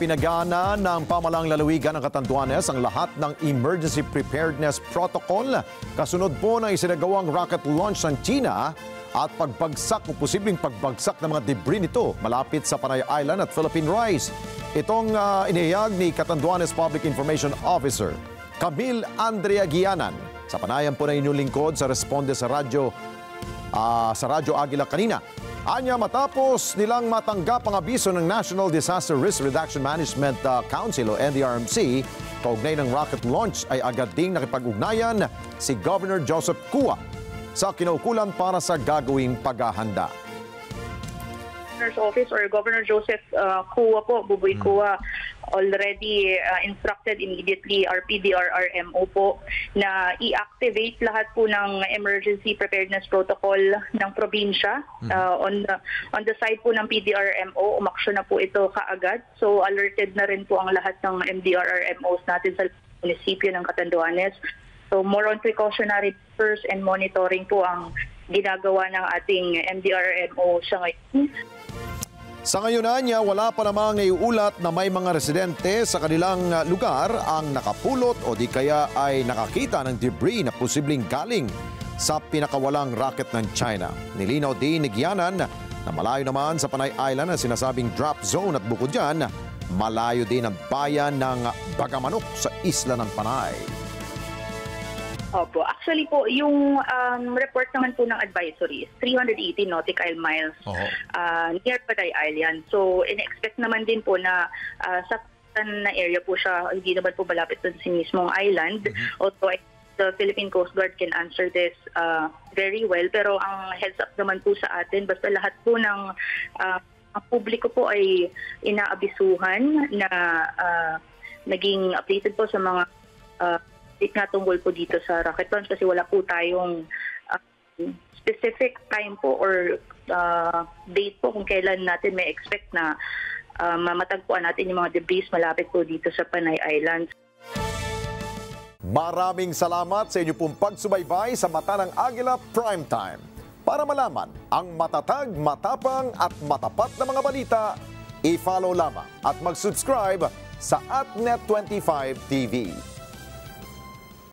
Pinagana ng pamalang lalawigan ng Catanduanes ang lahat ng emergency preparedness protocol kasunod po ng isinagawang rocket launch ng China at pagbagsak o posibleng pagbagsak ng mga debris nito malapit sa Panay Island at Philippine Rise. Itong inihayag ni Catanduanes Public Information Officer Camille Andrea Guianan. Sa panayan po ng inyong lingkod sa responde sa Radyo Agila kanina. Anya matapos nilang matanggap ang abiso ng National Disaster Risk Reduction Management Council o NDRMC, kaugnay ng rocket launch ay agad ding nakipag-ugnayan si Governor Joseph Cua sa kinaukulan para sa gagawing paghahanda. Governor's Office or Governor Joseph Cua po, Buboy Cua, already instructed immediately our PDRRMO po na i-activate lahat po ng emergency preparedness protocol ng probinsya. On the side po ng PDRRMO, umaksyon na po ito kaagad. So alerted na rin po ang lahat ng MDRRMOs natin sa munisipyo ng Catanduanes. So more on precautionary measures and monitoring po ang ginagawa ng ating MDRRMO sa ngayon. Sa ngayon niya, wala pa namang naiulat na may mga residente sa kanilang lugar ang nakapulot o di kaya ay nakakita ng debris na posibleng galing sa pinakawalang rocket ng China. Nilinaw din ni Guianan na malayo naman sa Panay Island ang sinasabing drop zone at bukod dyan, malayo din ang bayan ng Bagamanok sa isla ng Panay. Opo. Actually po, yung report naman po ng advisory is 380 nautical miles near Panay Island. So, in-expect naman din po na sa na area po siya, hindi naman po malapit sa mismong island. Although the Philippine Coast Guard can answer this very well. Pero ang heads up naman po sa atin, basta lahat po ng ang publiko po ay inaabisuhan na naging updated po sa mga nga tungkol po dito sa rocket launch kasi wala po tayong specific time po or date po kung kailan natin may expect na mamatagpuan natin yung mga debris malapit po dito sa Panay Island. Maraming salamat sa inyo pong pagsubaybay sa Mata ng Agila Primetime. Para malaman ang matatag, matapang at matapat na mga balita, i-follow lamang at mag-subscribe sa AtNet25 TV.